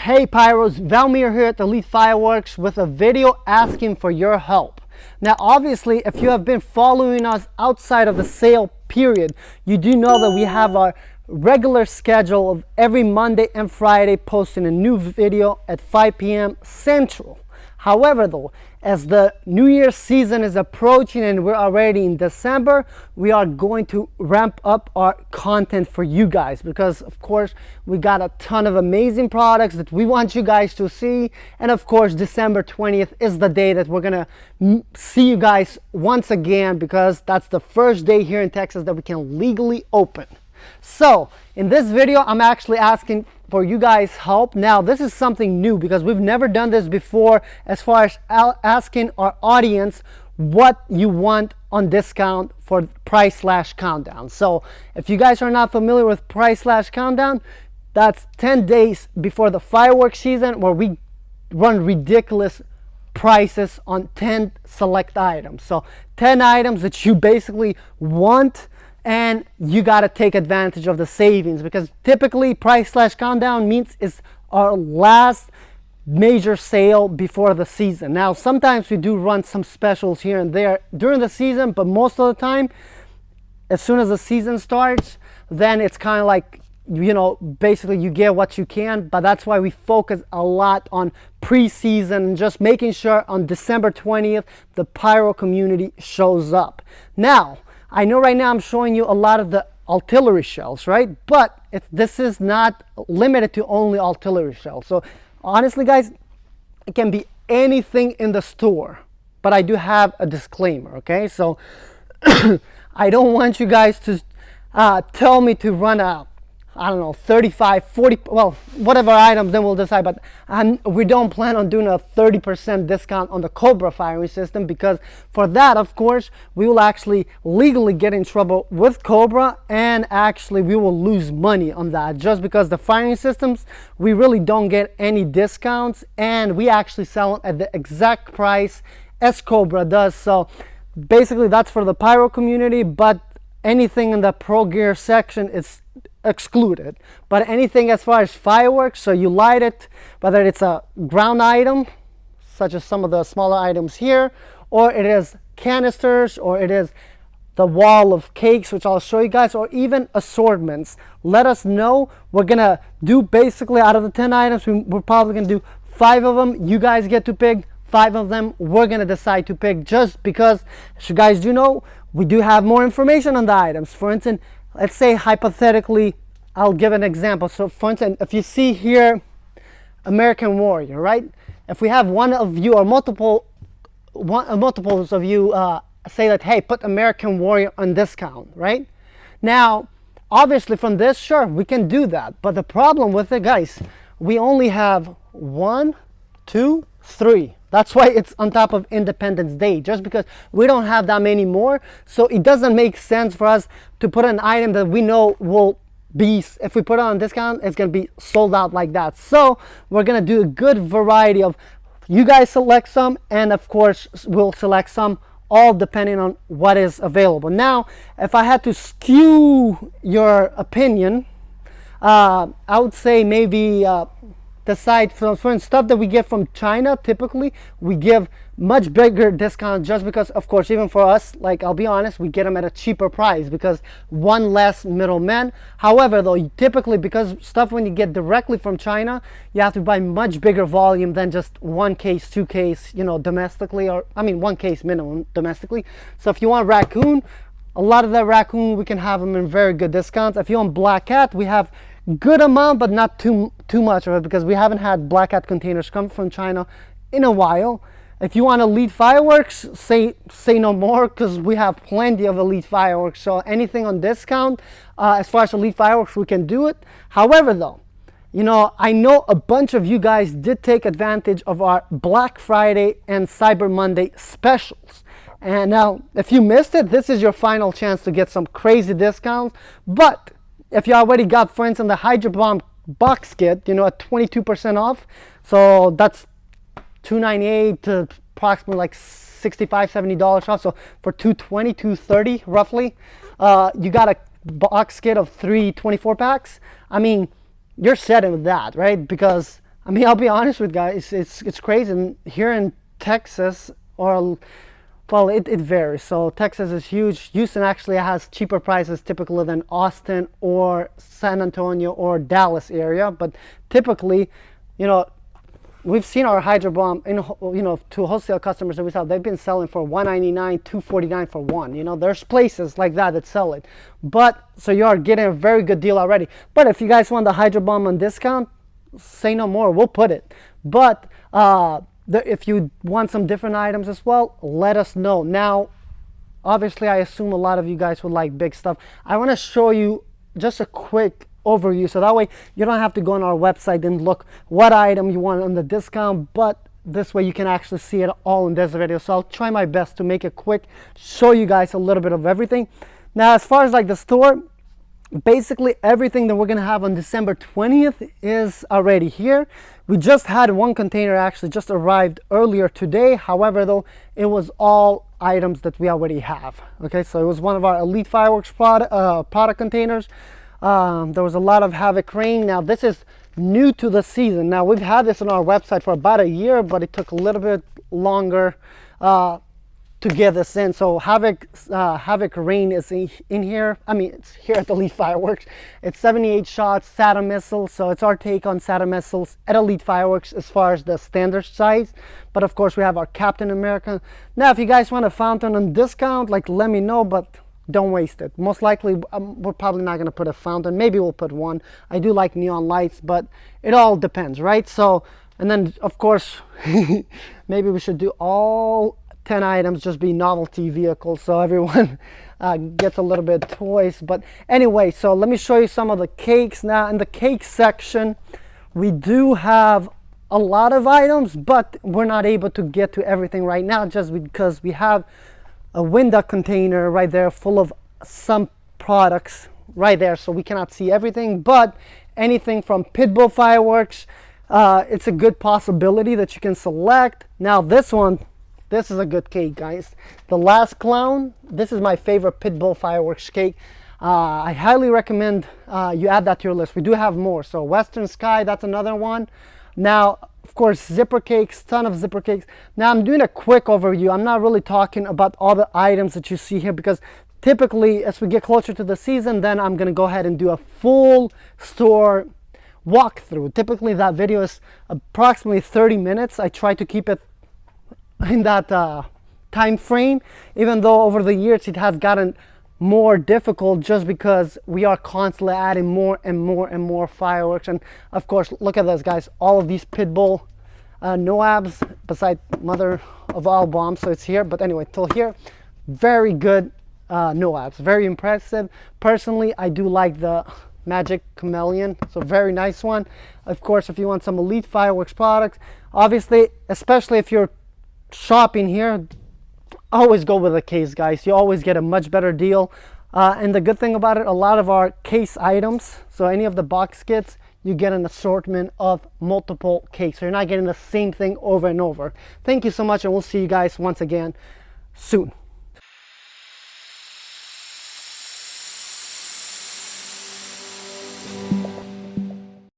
Hey Pyros, Valmir here at Elite Fireworks with a video asking for your help. Now obviously, if you have been following us outside of the sale period, you do know that we have our regular schedule of every Monday and Friday posting a new video at 5 p.m. Central. However though, as the New Year's season is approaching and we're already in December, we are going to ramp up our content for you guys because of course we got a ton of amazing products that we want you guys to see. And of course December 20th is the day that we're gonna see you guys once again, because that's the first day here in Texas that we can legally open. So in this video, I'm actually asking for you guys help. Now this is something new because we've never done this before, as far as asking our audience what you want on discount for price slash countdown. So if you guys are not familiar with price slash countdown, that's 10 days before the fireworks season where we run ridiculous prices on 10 select items. So 10 items that you basically want, and you got to take advantage of the savings, because typically price slash countdown means it's our last major sale before the season. Now sometimes we do run some specials here and there during the season, but most of the time as soon as the season starts, then it's kind of like, you know, basically you get what you can. But that's why we focus a lot on pre-season and just making sure on December 20th the pyro community shows up. Now I know right now I'm showing you a lot of the artillery shells, right? But this is not limited to only artillery shells. So honestly guys, it can be anything in the store, but I do have a disclaimer, okay? So I don't want you guys to tell me to run a, I don't know, 35, 40, well, whatever items, then we'll decide. But we don't plan on doing a 30% discount on the Cobra firing system, because for that, of course, we will actually legally get in trouble with Cobra, and actually we will lose money on that, just because the firing systems, we really don't get any discounts, and we actually sell it at the exact price as Cobra does. So basically that's for the pyro community, but anything in the pro gear section is excluded. But anything as far as fireworks, so you light it, whether it's a ground item such as some of the smaller items here, or it is canisters, or it is the wall of cakes, which I'll show you guys, or even assortments, let us know. We're gonna do basically out of the 10 items, we're probably gonna do 5 of them. You guys get to pick 5 of them. We're gonna decide to pick, just because, as you guys do know, we do have more information on the items. For instance, let's say hypothetically, I'll give an example. So for instance, if you see here American Warrior, right? If we have one of you or multiples of you say that, hey, put American Warrior on discount, right? Now obviously from this, sure, we can do that, but the problem with it, guys, we only have 1, 2, 3. That's why it's on top of Independence Day, just because we don't have that many more. So it doesn't make sense for us to put an item that we know will be, if we put it on discount, it's going to be sold out like that. So we're going to do a good variety of, you guys select some, and of course we'll select some, all depending on what is available. Now if I had to skew your opinion, I would say maybe decide for stuff that we get from China. Typically we give much bigger discount, just because of course even for us, like, I'll be honest, we get them at a cheaper price because one less middleman. However though, typically, because stuff when you get directly from China, you have to buy much bigger volume than just 1 case, 2 case, you know, domestically, or I mean 1 case minimum domestically. So if you want raccoon, a lot of that raccoon we can have them in very good discounts. If you want black cat, we have good amount, but not too much of it, because we haven't had black cat containers come from China in a while. If you want Elite Fireworks, say no more, because we have plenty of Elite Fireworks. So anything on discount, as far as Elite Fireworks, we can do it. However though, you know, I know a bunch of you guys did take advantage of our Black Friday and Cyber Monday specials. And now if you missed it, this is your final chance to get some crazy discounts. But if you already got, for instance, the Hydro Bomb box kit, you know, at 22% off, so that's $298 to approximately like $65-70 off. So for $220, $230 roughly, you got a box kit of 3 24 packs. I mean, you're set with that, right? Because I mean, I'll be honest with guys, it's crazy. And here in Texas, or well, it varies. So Texas is huge. Houston actually has cheaper prices typically than Austin or San Antonio or Dallas area. But typically, you know, we've seen our Hydro Bomb, to wholesale customers that we sell, they've been selling for $199, $249 for one. You know, there's places like that sell it. But, so you are getting a very good deal already. But if you guys want the Hydro Bomb on discount, say no more, we'll put it. But if you want some different items as well, let us know. Now, obviously, I assume a lot of you guys would like big stuff. I want to show you just a quick overview, so that way you don't have to go on our website and look what item you want on the discount, but this way you can actually see it all in this video. So I'll try my best to make it quick, show you guys a little bit of everything. Now, as far as like the store, basically everything that we're gonna have on December 20th is already here. We just had one container actually just arrived earlier today. However, though, it was all items that we already have. Okay, so it was one of our Elite Fireworks product containers. There was a lot of Havoc Rain. Now this is new to the season. Now we've had this on our website for about a year, but it took a little bit longer to get this in. So Havoc Rain is in here. I mean, it's here at Elite Fireworks. It's 78 shots Saturn missiles. So it's our take on Saturn missiles at Elite Fireworks as far as the standard size. But of course we have our Captain America. Now if you guys want a fountain on discount, like, let me know, but don't waste it. Most likely we're probably not going to put a fountain. Maybe we'll put one. I do like neon lights, but it all depends, right? So, and then of course maybe we should do all 10 items just be novelty vehicles, so everyone gets a little bit of toys. But anyway, so let me show you some of the cakes. Now in the cake section we do have a lot of items, but we're not able to get to everything right now just because we have a window container right there full of some products right there, so we cannot see everything. But anything from Pitbull Fireworks, it's a good possibility that you can select. Now this one, this is a good cake, guys. The Last Clown, this is my favorite Pitbull Fireworks cake. I highly recommend you add that to your list. We do have more. So Western Sky, that's another one. Now, of course, zipper cakes, ton of zipper cakes. Now I'm doing a quick overview. I'm not really talking about all the items that you see here, because typically as we get closer to the season, then I'm gonna go ahead and do a full store walkthrough. Typically that video is approximately 30 minutes. I try to keep it in that time frame, even though over the years it has gotten more difficult just because we are constantly adding more and more and more fireworks. And of course, look at this, guys, all of these Pitbull NOABs, beside mother of all bombs, so it's here. But anyway, till here, very good NOABs, very impressive. Personally, I do like the Magic Chameleon, so very nice one. Of course, if you want some Elite Fireworks products, obviously, especially if you're shopping here, always go with a case, guys. You always get a much better deal. And the good thing about it, a lot of our case items, so any of the box kits, you get an assortment of multiple cakes, so you're not getting the same thing over and over. Thank you so much, and we'll see you guys once again soon.